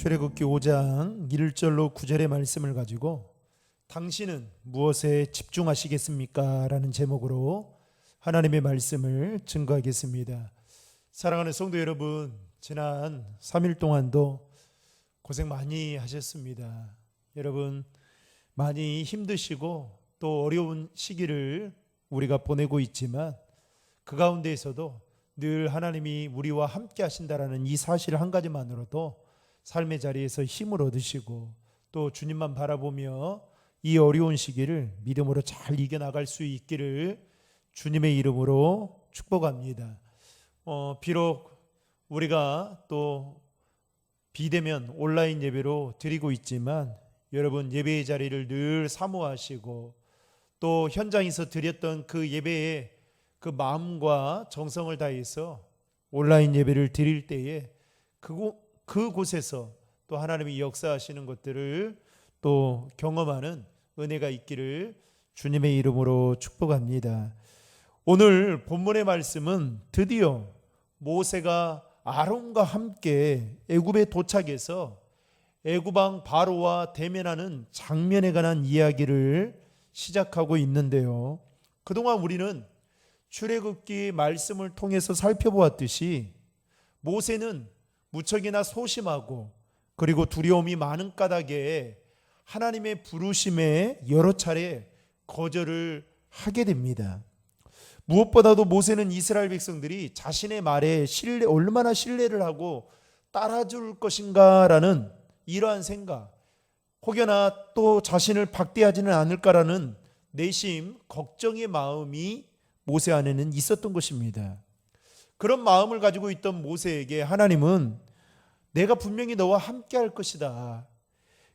출애굽기 5장 1절로 9절의 말씀을 가지고 당신은 무엇에 집중하시겠습니까? 라는 제목으로 하나님의 말씀을 증거하겠습니다. 사랑하는 성도 여러분, 지난 3일 동안도 고생 많이 하셨습니다. 여러분 많이 힘드시고 또 어려운 시기를 우리가 보내고 있지만 그 가운데에서도 늘 하나님이 우리와 함께 하신다라는 이 사실 한 가지만으로도 삶의 자리에서 힘을 얻으시고 또 주님만 바라보며 이 어려운 시기를 믿음으로 잘 이겨나갈 수 있기를 주님의 이름으로 축복합니다. 비록 우리가 또 비대면 온라인 예배로 드리고 있지만 여러분 예배의 자리를 늘 사모하시고 또 현장에서 드렸던 그 예배에 그 마음과 정성을 다해서 온라인 예배를 드릴 때에 그곳에서 또 하나님이 역사하시는 것들을 또 경험하는 은혜가 있기를 주님의 이름으로 축복합니다. 오늘 본문의 말씀은 드디어 모세가 아론과 함께 애굽에 도착해서 애굽 왕 바로와 대면하는 장면에 관한 이야기를 시작하고 있는데요. 그동안 우리는 출애굽기 말씀을 통해서 살펴보았듯이 모세는 무척이나 소심하고 그리고 두려움이 많은 까닭에 하나님의 부르심에 여러 차례 거절을 하게 됩니다. 무엇보다도 모세는 이스라엘 백성들이 자신의 말에 얼마나 신뢰를 하고 따라줄 것인가라는 이러한 생각, 혹여나 또 자신을 박대하지는 않을까라는 내심 걱정의 마음이 모세 안에는 있었던 것입니다. 그런 마음을 가지고 있던 모세에게 하나님은 내가 분명히 너와 함께 할 것이다.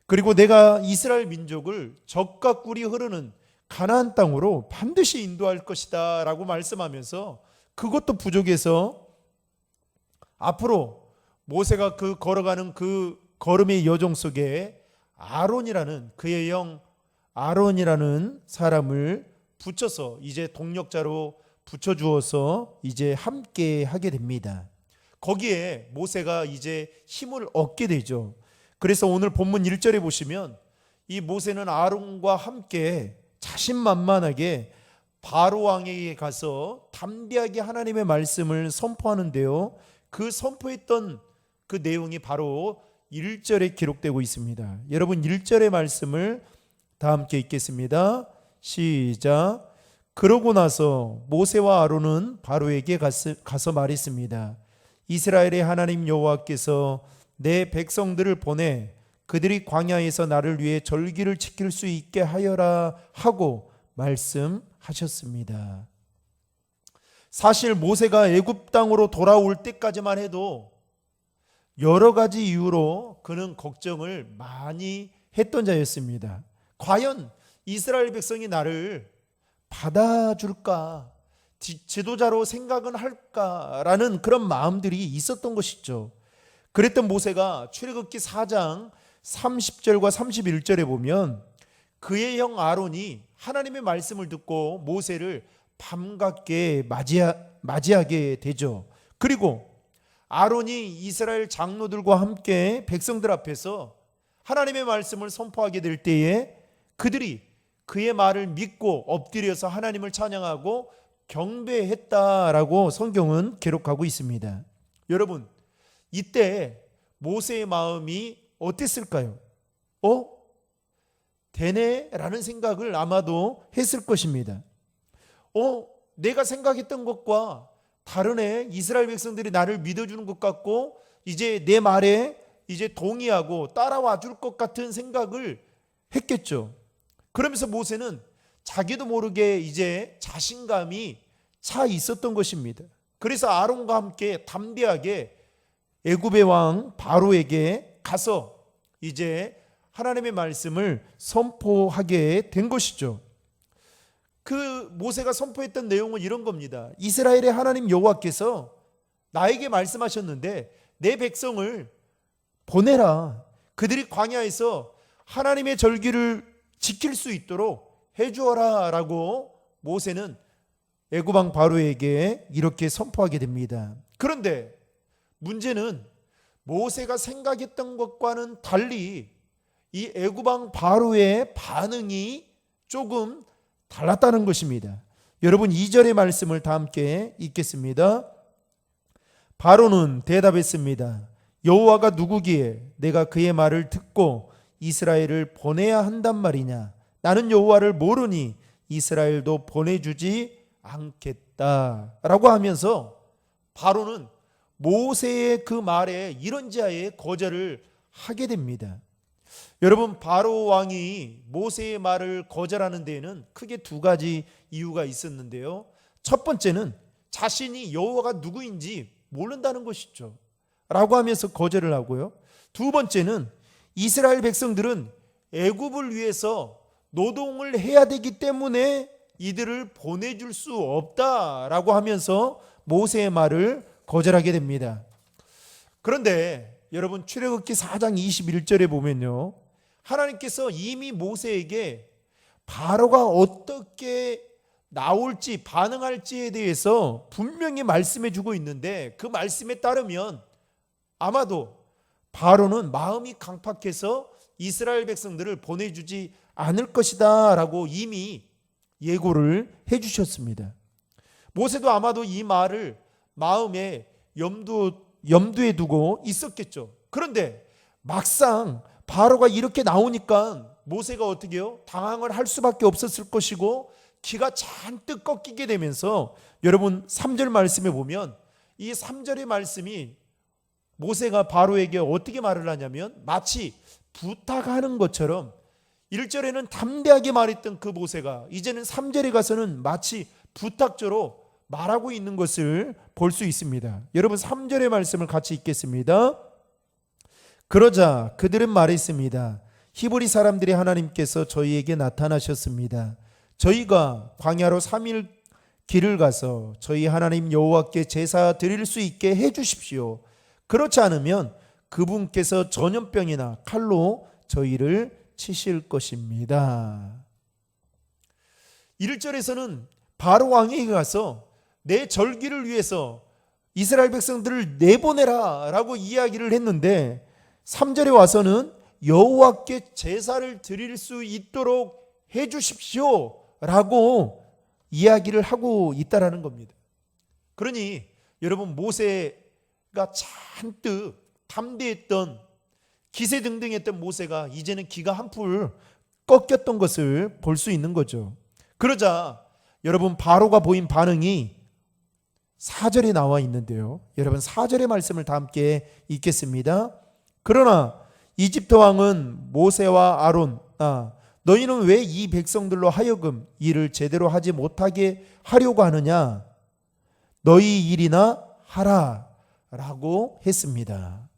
그리고 내가 이스라엘 민족을 적과 꿀이 흐르는 가나안 땅으로 반드시 인도할 것이다 라고 말씀하면서 그것도 부족해서 앞으로 모세가 걸어가는 그 걸음의 여정 속에 아론이라는 그의 형 아론이라는 사람을 붙여서 이제 동력자로 붙여주어서 이제 함께 하게 됩니다. 거기에 모세가 이제 힘을 얻게 되죠. 그래서 오늘 본문 1절에 보시면 이 모세는 아론과 함께 자신만만하게 바로 왕에게 가서 담대하게 하나님의 말씀을 선포하는데요. 그 선포했던 그 내용이 바로 1절에 기록되고 있습니다. 여러분 1절의 말씀을 다 함께 읽겠습니다. 시작. 그러고 나서 모세와 아론은 바로에게 가서 말했습니다. 이스라엘의 하나님 여호와께서 내 백성들을 보내 그들이 광야에서 나를 위해 절기를 지킬 수 있게 하여라 하고 말씀하셨습니다. 사실 모세가 애굽 땅으로 돌아올 때까지만 해도 여러 가지 이유로 그는 걱정을 많이 했던 자였습니다. 과연 이스라엘 백성이 나를 받아줄까? 지도자로 생각은 할까라는 그런 마음들이 있었던 것이죠. 그랬던 모세가 출애굽기 4장 30절과 31절에 보면 그의 형 아론이 하나님의 말씀을 듣고 모세를 반갑게 맞이하게 되죠. 그리고 아론이 이스라엘 장로들과 함께 백성들 앞에서 하나님의 말씀을 선포하게 될 때에 그들이 그의 말을 믿고 엎드려서 하나님을 찬양하고 경배했다라고 성경은 기록하고 있습니다. 여러분, 이때 모세의 마음이 어땠을까요? 되네? 라는 생각을 아마도 했을 것입니다. 내가 생각했던 것과 다르네. 이스라엘 백성들이 나를 믿어주는 것 같고 이제 내 말에 이제 동의하고 따라와 줄 것 같은 생각을 했겠죠. 그러면서 모세는 자기도 모르게 이제 자신감이 차 있었던 것입니다. 그래서 아론과 함께 담대하게 애굽의 왕 바로에게 가서 이제 하나님의 말씀을 선포하게 된 것이죠. 그 모세가 선포했던 내용은 이런 겁니다. 이스라엘의 하나님 여호와께서 나에게 말씀하셨는데 내 백성을 보내라. 그들이 광야에서 하나님의 절기를 지킬 수 있도록 해주어라 라고 모세는 애굽 왕 바로에게 이렇게 선포하게 됩니다. 그런데 문제는 모세가 생각했던 것과는 달리 이 애굽왕 바로의 반응이 조금 달랐다는 것입니다. 여러분 2절의 말씀을 다 함께 읽겠습니다. 바로는 대답했습니다. 여호와가 누구기에 내가 그의 말을 듣고 이스라엘을 보내야 한단 말이냐? 나는 여호와를 모르니 이스라엘도 보내주지 않겠다 라고 하면서 바로는 모세의 그 말에 이런지하에 거절을 하게 됩니다. 여러분 바로 왕이 모세의 말을 거절하는 데에는 크게 두 가지 이유가 있었는데요. 첫 번째는 자신이 여호와가 누구인지 모른다는 것이죠 라고 하면서 거절을 하고요. 두 번째는 이스라엘 백성들은 애굽을 위해서 노동을 해야 되기 때문에 이들을 보내줄 수 없다라고 하면서 모세의 말을 거절하게 됩니다. 그런데 여러분 출애굽기 4장 21절에 보면요, 하나님께서 이미 모세에게 바로가 어떻게 나올지 반응할지에 대해서 분명히 말씀해 주고 있는데, 그 말씀에 따르면 아마도 바로는 마음이 강팍해서 이스라엘 백성들을 보내주지 않을 것이다 라고 이미 예고를 해 주셨습니다. 모세도 아마도 이 말을 마음에 염두에 두고 있었겠죠. 그런데 막상 바로가 이렇게 나오니까 모세가 어떻게 해요? 당황을 할 수밖에 없었을 것이고 기가 잔뜩 꺾이게 되면서, 여러분 3절 말씀에 보면 이 3절의 말씀이 모세가 바로에게 어떻게 말을 하냐면 마치 부탁하는 것처럼 1절에는 담대하게 말했던 그 모세가 이제는 3절에 가서는 마치 부탁조로 말하고 있는 것을 볼 수 있습니다. 여러분 3절의 말씀을 같이 읽겠습니다. 그러자 그들은 말했습니다. 히브리 사람들의 하나님께서 저희에게 나타나셨습니다. 저희가 광야로 3일 길을 가서 저희 하나님 여호와께 제사 드릴 수 있게 해 주십시오. 그렇지 않으면 그분께서 전염병이나 칼로 저희를 치실 것입니다. 1절에서는 바로 왕에게 가서 내 절기를 위해서 이스라엘 백성들을 내보내라 라고 이야기를 했는데, 3절에 와서는 여호와께 제사를 드릴 수 있도록 해 주십시오 라고 이야기를 하고 있다라는 겁니다. 그러니 여러분 모세가 잔뜩 담대했던, 기세등등했던 모세가 이제는 기가 한풀 꺾였던 것을 볼 수 있는 거죠. 그러자 여러분 바로가 보인 반응이 4절에 나와 있는데요. 여러분 4절의 말씀을 다 함께 읽겠습니다. 그러나 이집트 왕은 모세와 아론, 너희는 왜 이 백성들로 하여금 일을 제대로 하지 못하게 하려고 하느냐? 너희 일이나 하라 라고 했습니다.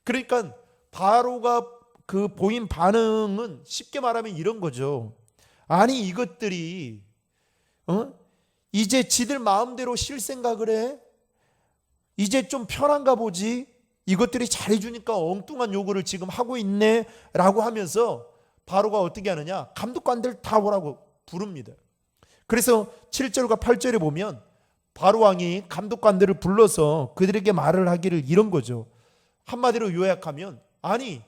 그러니까 바로가 그 보인 반응은 쉽게 말하면 이런 거죠. 아니 이것들이 이제 지들 마음대로 쉴 생각을 해? 이제 좀 편한가 보지? 이것들이 잘해주니까 엉뚱한 요구를 지금 하고 있네 라고 하면서 바로가 어떻게 하느냐? 감독관들 다 오라고 부릅니다. 그래서 7절과 8절에 보면 바로 왕이 감독관들을 불러서 그들에게 말을 하기를 이런 거죠. 한마디로 요약하면, 아니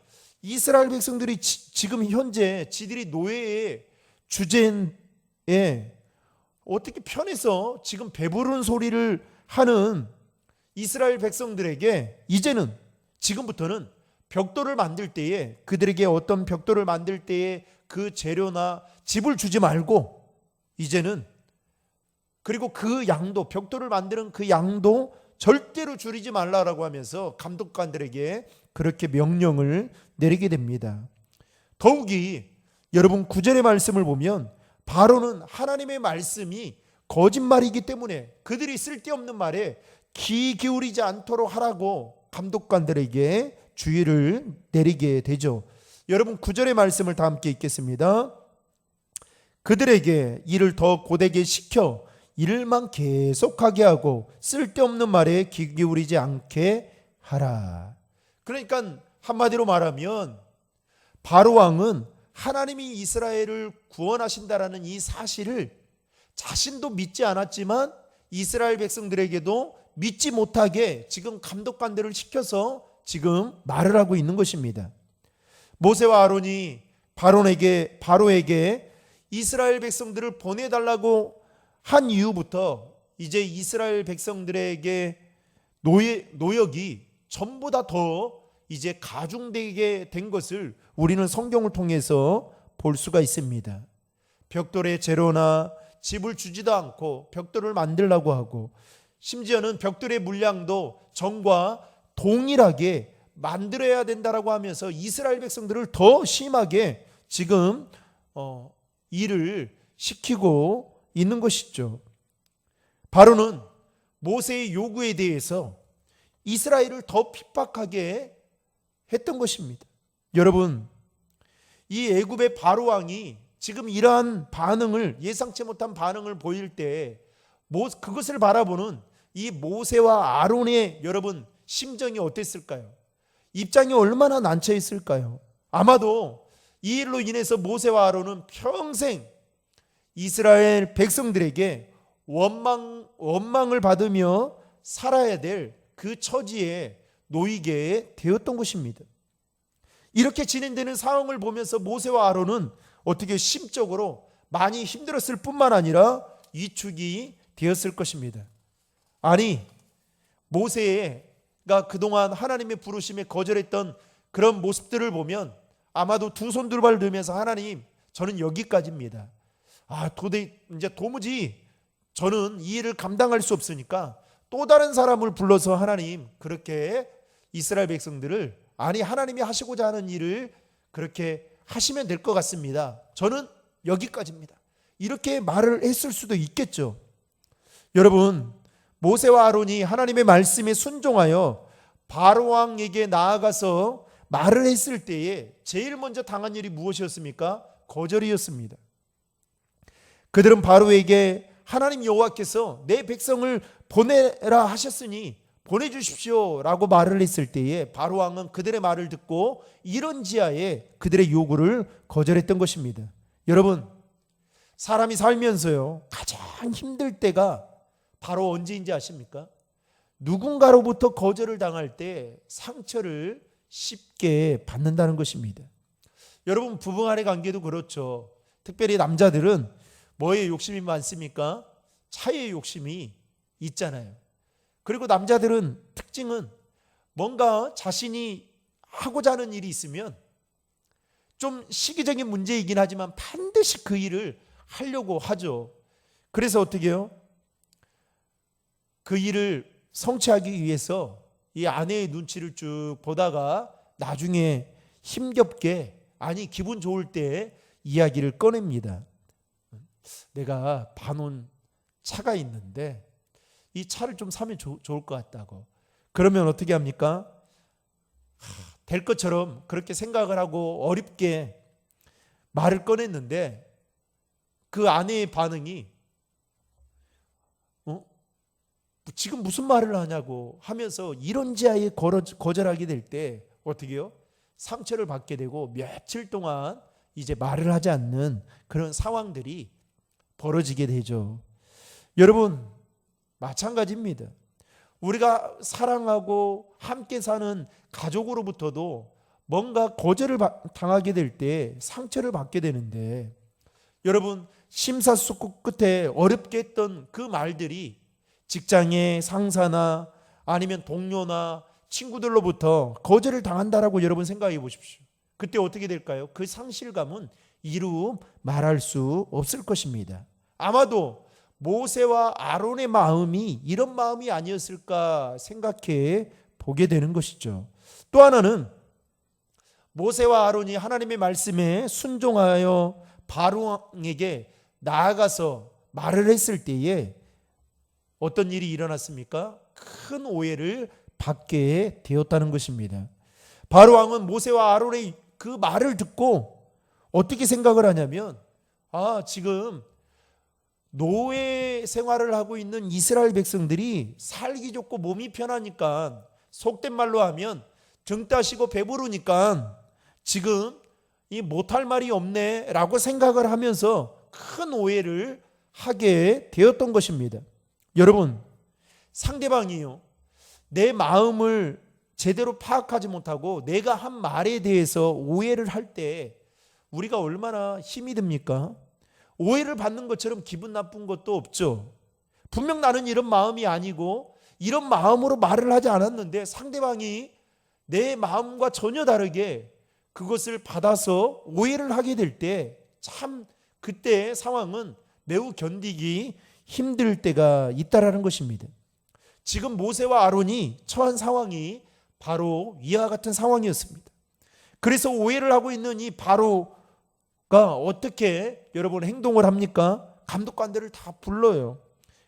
이스라엘 백성들이 지금 현재 지들이 노예의 주제에 어떻게 편해서 지금 배부른 소리를 하는 이스라엘 백성들에게 이제는 지금부터는 벽돌을 만들 때에 그들에게 어떤 벽돌을 만들 때에 그 재료나 집을 주지 말고, 이제는 그리고 그 양도, 벽돌을 만드는 그 양도 절대로 줄이지 말라라고 하면서 감독관들에게 그렇게 명령을 내리게 됩니다. 더욱이 여러분 9절의 말씀을 보면 바로는 하나님의 말씀이 거짓말이기 때문에 그들이 쓸데없는 말에 귀 기울이지 않도록 하라고 감독관들에게 주의를 내리게 되죠. 여러분 9절의 말씀을 다 함께 읽겠습니다. 그들에게 일을 더 고되게 시켜 일만 계속하게 하고 쓸데없는 말에 귀 기울이지 않게 하라. 그러니까 한마디로 말하면 바로 왕은 하나님이 이스라엘을 구원하신다라는 이 사실을 자신도 믿지 않았지만 이스라엘 백성들에게도 믿지 못하게 지금 감독관들을 시켜서 지금 말을 하고 있는 것입니다. 모세와 아론이 바로에게 이스라엘 백성들을 보내달라고 한 이후부터 이제 이스라엘 백성들에게 노역이 전부 다 더 이제 가중되게 된 것을 우리는 성경을 통해서 볼 수가 있습니다. 벽돌의 재료나 집을 주지도 않고 벽돌을 만들라고 하고, 심지어는 벽돌의 물량도 전과 동일하게 만들어야 된다라고 하면서 이스라엘 백성들을 더 심하게 지금 일을 시키고 있는 것이죠. 바로는 모세의 요구에 대해서 이스라엘을 더 핍박하게 했던 것입니다. 여러분, 이 애굽의 바로 왕이 지금 이러한 반응을, 예상치 못한 반응을 보일 때 그것을 바라보는 이 모세와 아론의 여러분 심정이 어땠을까요? 입장이 얼마나 난처 있을까요? 아마도 이 일로 인해서 모세와 아론은 평생 이스라엘 백성들에게 원망을 받으며 살아야 될 그 처지에 놓이게 되었던 것입니다. 이렇게 진행되는 상황을 보면서 모세와 아론은 어떻게 심적으로 많이 힘들었을 뿐만 아니라 위축이 되었을 것입니다. 아니, 모세가 그동안 하나님의 부르심에 거절했던 그런 모습들을 보면 아마도 두 손 두 발 들면서, 하나님, 저는 여기까지입니다. 이제 도무지 저는 이 일을 감당할 수 없으니까 또 다른 사람을 불러서 하나님, 그렇게 이스라엘 백성들을, 하나님이 하시고자 하는 일을 그렇게 하시면 될 것 같습니다. 저는 여기까지입니다. 이렇게 말을 했을 수도 있겠죠. 여러분, 모세와 아론이 하나님의 말씀에 순종하여 바로 왕에게 나아가서 말을 했을 때에 제일 먼저 당한 일이 무엇이었습니까? 거절이었습니다. 그들은 바로에게 하나님 여호와께서 내 백성을 보내라 하셨으니 보내주십시오 라고 말을 했을 때에 바로 왕은 그들의 말을 듣고 이런 지하에 그들의 요구를 거절했던 것입니다. 여러분, 사람이 살면서요, 가장 힘들 때가 바로 언제인지 아십니까? 누군가로부터 거절을 당할 때 상처를 쉽게 받는다는 것입니다. 여러분, 부부 간의 관계도 그렇죠. 특별히 남자들은 뭐에 욕심이 많습니까? 차에 욕심이 있잖아요. 그리고 남자들은 특징은 뭔가 자신이 하고자 하는 일이 있으면 좀 시기적인 문제이긴 하지만 반드시 그 일을 하려고 하죠. 그래서 어떻게 해요? 그 일을 성취하기 위해서 이 아내의 눈치를 쭉 보다가 나중에 힘겹게, 기분 좋을 때 이야기를 꺼냅니다. 내가 봐놓은 차가 있는데 이 차를 좀 사면 좋을 것 같다고. 그러면 어떻게 합니까? 될 것처럼 그렇게 생각을 하고 어렵게 말을 꺼냈는데 그 아내의 반응이 지금 무슨 말을 하냐고 하면서 이런 지하에 거절하게 될 때 어떻게 해요? 상처를 받게 되고 며칠 동안 이제 말을 하지 않는 그런 상황들이 벌어지게 되죠. 여러분, 마찬가지입니다. 우리가 사랑하고 함께 사는 가족으로부터도 뭔가 거절을 당하게 될 때 상처를 받게 되는데, 여러분, 심사숙고 끝에 어렵게 했던 그 말들이 직장의 상사나 아니면 동료나 친구들로부터 거절을 당한다라고 여러분 생각해 보십시오. 그때 어떻게 될까요? 그 상실감은 이루 말할 수 없을 것입니다. 아마도 모세와 아론의 마음이 이런 마음이 아니었을까 생각해 보게 되는 것이죠. 또 하나는 모세와 아론이 하나님의 말씀에 순종하여 바로 왕에게 나아가서 말을 했을 때에 어떤 일이 일어났습니까? 큰 오해를 받게 되었다는 것입니다. 바로 왕은 모세와 아론의 그 말을 듣고 어떻게 생각을 하냐면, 지금 노예 생활을 하고 있는 이스라엘 백성들이 살기 좋고 몸이 편하니까, 속된 말로 하면 등 따시고 배부르니까 지금 이 못할 말이 없네 라고 생각을 하면서 큰 오해를 하게 되었던 것입니다. 여러분, 상대방이요, 내 마음을 제대로 파악하지 못하고 내가 한 말에 대해서 오해를 할 때 우리가 얼마나 힘이 듭니까? 오해를 받는 것처럼 기분 나쁜 것도 없죠. 분명 나는 이런 마음이 아니고 이런 마음으로 말을 하지 않았는데 상대방이 내 마음과 전혀 다르게 그것을 받아서 오해를 하게 될 때 참 그때 상황은 매우 견디기 힘들 때가 있다라는 것입니다. 지금 모세와 아론이 처한 상황이 바로 이와 같은 상황이었습니다. 그래서 오해를 하고 있는 이 바로가 어떻게 여러분 행동을 합니까? 감독관들을 다 불러요.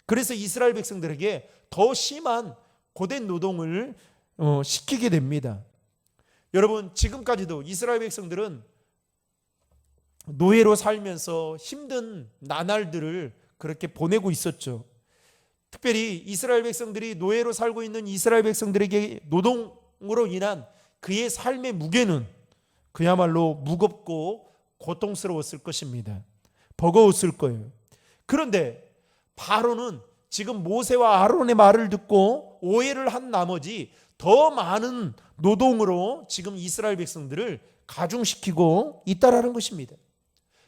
그래서 이스라엘 백성들에게 더 심한 고된 노동을 시키게 됩니다. 여러분 지금까지도 이스라엘 백성들은 노예로 살면서 힘든 나날들을 그렇게 보내고 있었죠. 특별히 이스라엘 백성들이 노예로 살고 있는 이스라엘 백성들에게 노동으로 인한 그의 삶의 무게는 그야말로 무겁고 고통스러웠을 것입니다. 버거웠을 거예요. 그런데 바로는 지금 모세와 아론의 말을 듣고 오해를 한 나머지 더 많은 노동으로 지금 이스라엘 백성들을 가중시키고 있다라는 것입니다.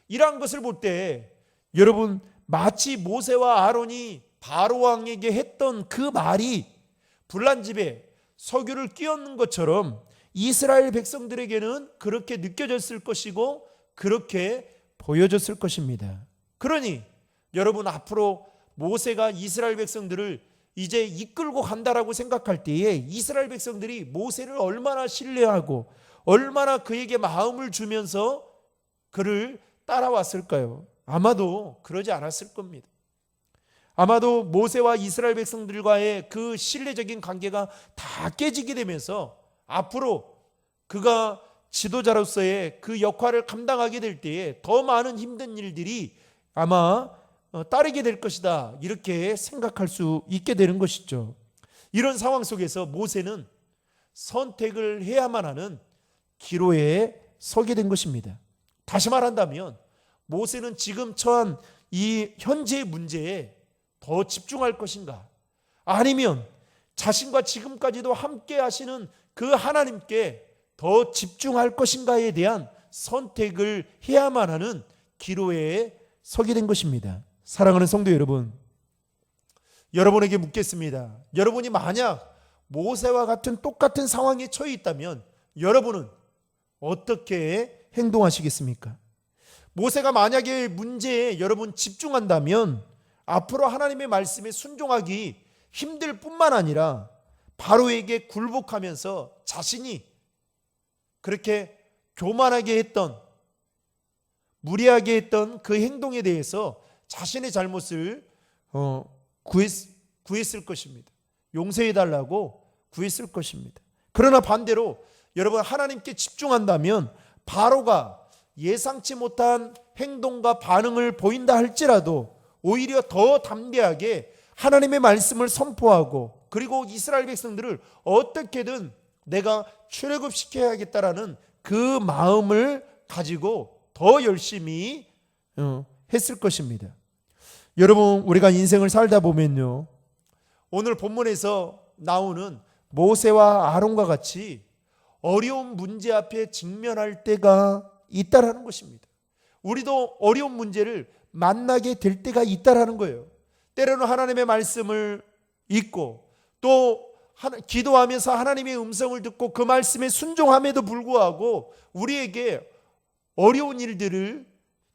이러한 것을 볼 때 여러분 마치 모세와 아론이 바로 왕에게 했던 그 말이 불난집에 석유를 끼얹는 것처럼 이스라엘 백성들에게는 그렇게 느껴졌을 것이고 그렇게 보여졌을 것입니다. 그러니 여러분 앞으로 모세가 이스라엘 백성들을 이제 이끌고 간다라고 생각할 때에 이스라엘 백성들이 모세를 얼마나 신뢰하고 얼마나 그에게 마음을 주면서 그를 따라왔을까요? 아마도 그러지 않았을 겁니다. 아마도 모세와 이스라엘 백성들과의 그 신뢰적인 관계가 다 깨지게 되면서 앞으로 그가 지도자로서의 그 역할을 감당하게 될 때에 더 많은 힘든 일들이 아마 따르게 될 것이다, 이렇게 생각할 수 있게 되는 것이죠. 이런 상황 속에서 모세는 선택을 해야만 하는 기로에 서게 된 것입니다. 다시 말한다면 모세는 지금 처한 이 현재의 문제에 더 집중할 것인가, 아니면 자신과 지금까지도 함께 하시는 그 하나님께 더 집중할 것인가에 대한 선택을 해야만 하는 기로에 서게 된 것입니다. 사랑하는 성도 여러분, 여러분에게 묻겠습니다. 여러분이 만약 모세와 같은 똑같은 상황에 처해 있다면 여러분은 어떻게 행동하시겠습니까? 모세가 만약에 문제에 여러분 집중한다면 앞으로 하나님의 말씀에 순종하기 힘들 뿐만 아니라 바로에게 굴복하면서 자신이 그렇게 교만하게 했던, 무리하게 했던 그 행동에 대해서 자신의 잘못을 구했을 것입니다. 용서해달라고 구했을 것입니다. 그러나 반대로 여러분 하나님께 집중한다면 바로가 예상치 못한 행동과 반응을 보인다 할지라도 오히려 더 담대하게 하나님의 말씀을 선포하고 그리고 이스라엘 백성들을 어떻게든 내가 출애굽시켜야겠다라는 그 마음을 가지고 더 열심히 했을 것입니다. 여러분 우리가 인생을 살다 보면요, 오늘 본문에서 나오는 모세와 아론과 같이 어려운 문제 앞에 직면할 때가 있다라는 것입니다. 우리도 어려운 문제를 만나게 될 때가 있다라는 거예요. 때로는 하나님의 말씀을 읽고 또 기도하면서 하나님의 음성을 듣고 그 말씀에 순종함에도 불구하고 우리에게 어려운 일들을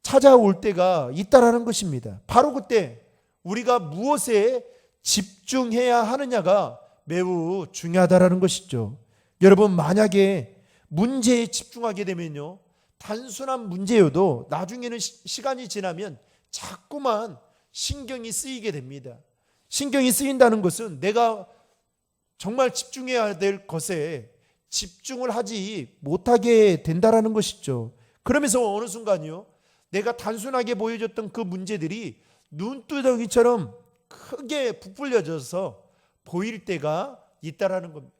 찾아올 때가 있다라는 것입니다. 바로 그때 우리가 무엇에 집중해야 하느냐가 매우 중요하다라는 것이죠. 여러분 만약에 문제에 집중하게 되면요, 단순한 문제여도 나중에는 시간이 지나면 자꾸만 신경이 쓰이게 됩니다. 신경이 쓰인다는 것은 내가 정말 집중해야 될 것에 집중을 하지 못하게 된다라는 것이죠. 그러면서 어느 순간요, 내가 단순하게 보여줬던 그 문제들이 눈두덩이처럼 크게 부풀려져서 보일 때가 있다라는 겁니다.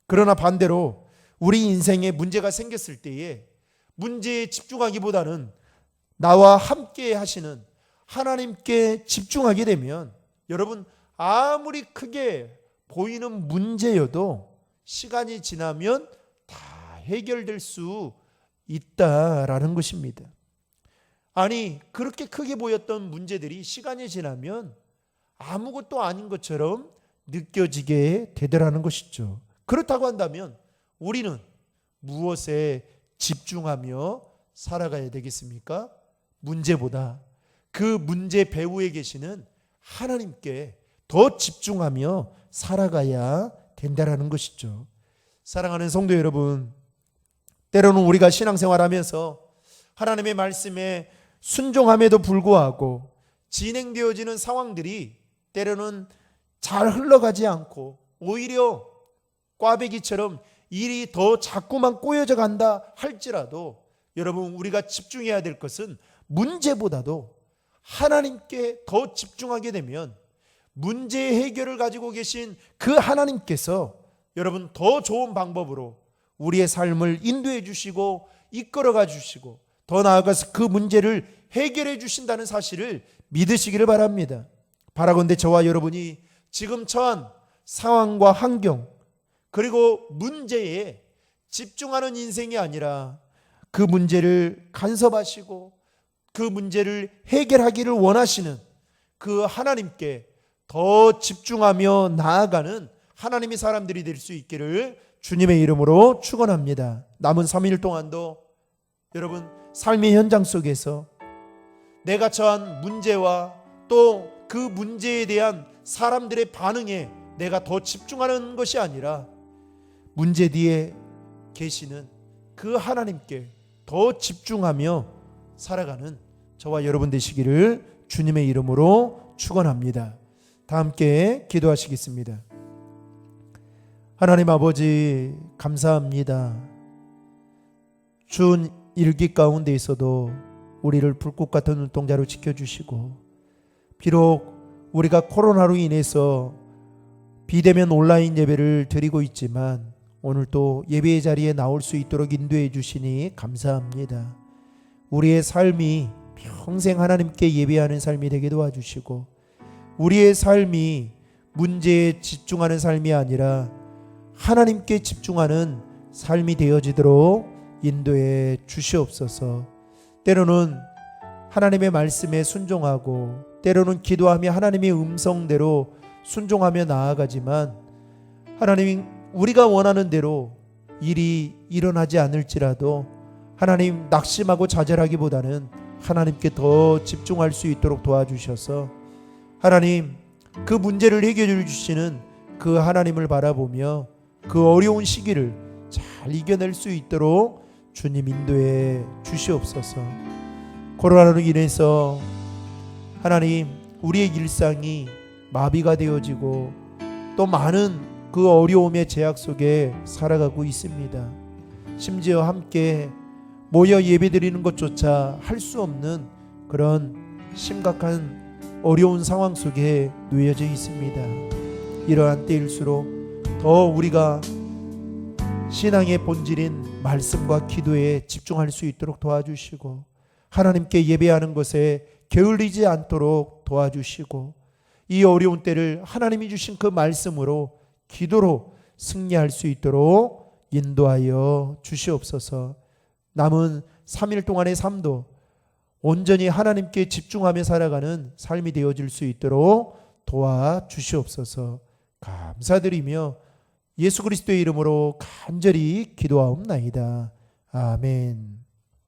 그러나 반대로 우리 인생에 문제가 생겼을 때에 문제에 집중하기보다는 나와 함께 하시는 하나님께 집중하게 되면 여러분 아무리 크게 보이는 문제여도 시간이 지나면 다 해결될 수 있다라는 것입니다. 아니, 그렇게 크게 보였던 문제들이 시간이 지나면 아무것도 아닌 것처럼 느껴지게 되더라는 것이죠. 그렇다고 한다면 우리는 무엇에 집중하며 살아가야 되겠습니까? 문제보다 그 문제 배후에 계시는 하나님께 더 집중하며 살아가야 된다라는 것이죠. 사랑하는 성도 여러분, 때로는 우리가 신앙생활하면서 하나님의 말씀에 순종함에도 불구하고 진행되어지는 상황들이 때로는 잘 흘러가지 않고 오히려 꽈배기처럼 일이 더 자꾸만 꼬여져 간다 할지라도 여러분, 우리가 집중해야 될 것은 문제보다도 하나님께 더 집중하게 되면 문제의 해결을 가지고 계신 그 하나님께서 여러분 더 좋은 방법으로 우리의 삶을 인도해 주시고 이끌어가 주시고 더 나아가서 그 문제를 해결해 주신다는 사실을 믿으시기를 바랍니다. 바라건대 저와 여러분이 지금 처한 상황과 환경 그리고 문제에 집중하는 인생이 아니라 그 문제를 간섭하시고 그 문제를 해결하기를 원하시는 그 하나님께 더 집중하며 나아가는 하나님의 사람들이 될 수 있기를 주님의 이름으로 축원합니다. 남은 3일 동안도 여러분 삶의 현장 속에서 내가 처한 문제와 또 그 문제에 대한 사람들의 반응에 내가 더 집중하는 것이 아니라 문제 뒤에 계시는 그 하나님께 더 집중하며 살아가는 저와 여러분 되시기를 주님의 이름으로 축원합니다. 다 함께 기도하시겠습니다. 하나님 아버지 감사합니다. 추운 일기 가운데 있어도 우리를 불꽃 같은 눈동자로 지켜주시고 비록 우리가 코로나로 인해서 비대면 온라인 예배를 드리고 있지만 오늘 또 예배의 자리에 나올 수 있도록 인도해 주시니 감사합니다. 우리의 삶이 평생 하나님께 예배하는 삶이 되게 도와주시고 우리의 삶이 문제에 집중하는 삶이 아니라 하나님께 집중하는 삶이 되어지도록 인도해 주시옵소서. 때로는 하나님의 말씀에 순종하고 때로는 기도하며 하나님의 음성대로 순종하며 나아가지만 하나님 우리가 원하는 대로 일이 일어나지 않을지라도 하나님 낙심하고 좌절하기보다는 하나님께 더 집중할 수 있도록 도와주셔서 하나님 그 문제를 해결해 주시는 그 하나님을 바라보며 그 어려운 시기를 잘 이겨낼 수 있도록 주님 인도해 주시옵소서. 코로나로 인해서 하나님 우리의 일상이 마비가 되어지고 또 많은 그 어려움의 제약 속에 살아가고 있습니다. 심지어 함께 모여 예배드리는 것조차 할 수 없는 그런 심각한 어려운 상황 속에 놓여져 있습니다. 이러한 때일수록 더 우리가 신앙의 본질인 말씀과 기도에 집중할 수 있도록 도와주시고 하나님께 예배하는 것에 게을리지 않도록 도와주시고 이 어려운 때를 하나님이 주신 그 말씀으로 기도로 승리할 수 있도록 인도하여 주시옵소서. 남은 3일 동안의 삶도 온전히 하나님께 집중하며 살아가는 삶이 되어질 수 있도록 도와주시옵소서. 감사드리며 예수 그리스도의 이름으로 간절히 기도하옵나이다. 아멘.